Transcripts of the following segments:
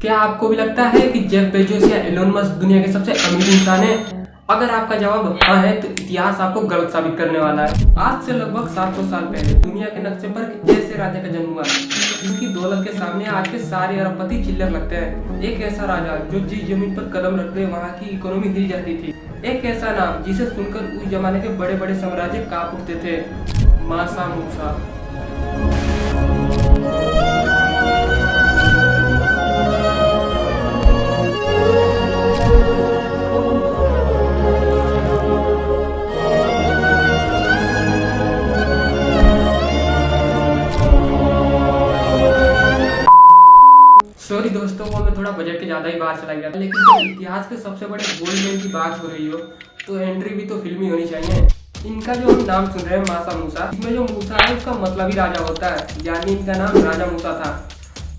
क्या आपको भी लगता है कि जेफ बेजोस या एलोन मस्क दुनिया के सबसे अमीर इंसान हैं? अगर आपका जवाब हाँ है तो इतिहास आपको गलत साबित करने वाला है। आज से लगभग 700 साल पहले दुनिया के नक्शे पर एक ऐसे राजा का जन्म हुआ जिसकी दौलत के सामने आज के सारे अरबपति चिल्लर लगते हैं। एक ऐसा राजा जो जिस जमीन पर कदम रखते वहाँ की इकोनॉमी हिल जाती थी। एक ऐसा नाम जिसे सुनकर उस जमाने के बड़े बड़े साम्राज्य कांप उठते थे, मासा मूसा। सॉरी दोस्तों, वो मैं थोड़ा बजट के ज्यादा ही बाहर चला गया था। लेकिन जब इतिहास के सबसे बड़े गोल्ड मैन की बात हो रही हो तो एंट्री भी तो फिल्मी होनी चाहिए। इनका जो हम नाम सुन रहे हैं मासा मूसा, इसमें जो मूसा है उसका मतलब ही राजा होता है, यानी इनका नाम राजा मूसा था।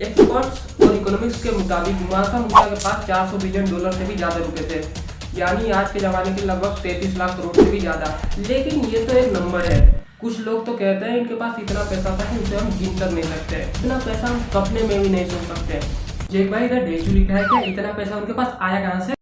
एक्सपर्ट्स और इकोनॉमिक्स के मुताबिक मासा मूसा के पास 400 बिलियन डॉलर से भी ज्यादा रुपए थे, यानी आज के जमाने के लगभग 33 लाख करोड़ से भी ज्यादा। लेकिन ये तो एक नंबर है। कुछ लोग तो कहते हैं इनके पास इतना पैसा था कि उसे हम गिन कर नहीं सकते, इतना पैसा हम सपने में भी नहीं सोच सकते। जेक भाई इधर डेजू लिखा है क्या? इतना पैसा उनके पास आया कहाँ से?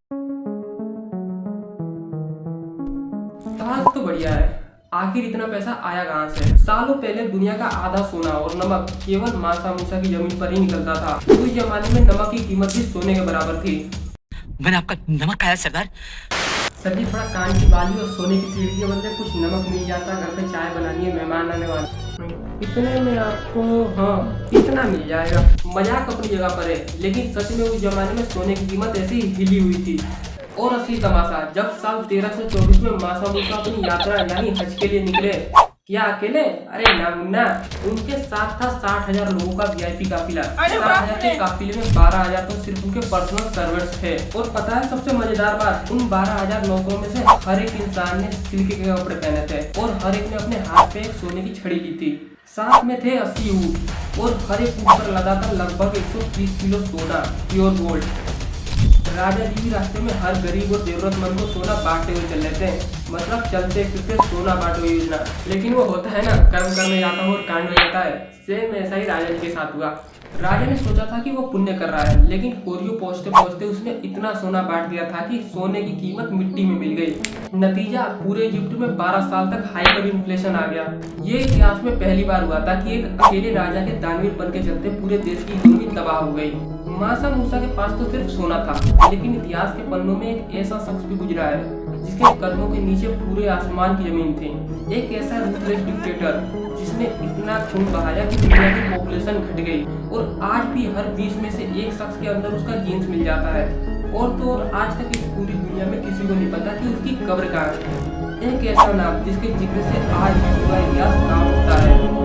बात तो बढ़िया है, आखिर इतना पैसा आया कहाँ से? सालों पहले दुनिया का आधा सोना और नमक केवल मासा मूसा की जमीन पर ही निकलता था। उस जमाने में नमक की कीमत भी सोने के बराबर थी। मैंने आपका नमक खाया सरदार। सर जी, थोड़ा कान की बाली और सोने की सीढ़ी के बदले कुछ नमक मिल जाता, घर पे चाय बनानी है, मेहमान आने वाले। इतने में आपको हाँ इतना मिल जाएगा। मजाक अपनी जगह पर है, लेकिन सच में उस जमाने में सोने की कीमत ऐसी हिली हुई थी। और असली तमाशा, जब साल 1324 में मासा मूसा अपनी यात्रा यानी हज के लिए निकले। क्या अकेले? अरे ना मुन्ना, उनके साथ था 60,000 लोगों का वीआईपी काफिला। 60,000 के काफिले में 12,000 तो सिर्फ उनके पर्सनल सर्वेंट्स थे। और पता है सबसे मजेदार बात, उन 12,000 नौकरों में से हर एक इंसान ने सिल्क के कपड़े पहने थे और हर एक ने अपने हाथ पे एक सोने की छड़ी ली थी। साथ में थे 80 ऊँट और हर एक ऊँट पर लदा था लगभग 130 किलो सोना, प्योर गोल्ड। राजा जी भी रास्ते में हर गरीब और जरूरतमंद को सोना बांटते हुए चल रहे थे, मतलब चलते फिरते सोना बांटो योजना। लेकिन वो होता है ना, कर्म करने जाता हो और कांड हो जाता है। सेम ऐसा ही राजा जी के साथ हुआ। राजा ने सोचा था कि वो पुण्य कर रहा है, लेकिन कोरियो पहुंचते पहुंचते उसने इतना सोना बांट दिया था कि सोने की कीमत मिट्टी में मिल गई। नतीजा, पूरे इजिप्ट में 12 साल तक हाइपर इन्फ्लेशन आ गया। ये इतिहास में पहली बार हुआ था कि एक अकेले राजा के दानवीर बन के चलते पूरे देश की इकोनॉमी तबाह हो गई। मासा मूसा के पास तो सिर्फ सोना था, लेकिन इतिहास के पन्नों में एक ऐसा शख्स भी गुजरा है जिसके कदमों के नीचे पूरे आसमान की जमीन थी। एक ऐसा रूथलेस डिक्टेटर जिसने इतना खून बहाया कि दुनिया की पॉपुलेशन घट गई और आज भी हर 20 में से एक शख्स के अंदर उसका जीन्स मिल जाता है। और तो और आज तक इस पूरी दुनिया में किसी को नहीं पता कि उसकी कब्र कहाँ है। एक ऐसा नाम जिसके जिक्र से आज भी पूरा इतिहास काम होता है।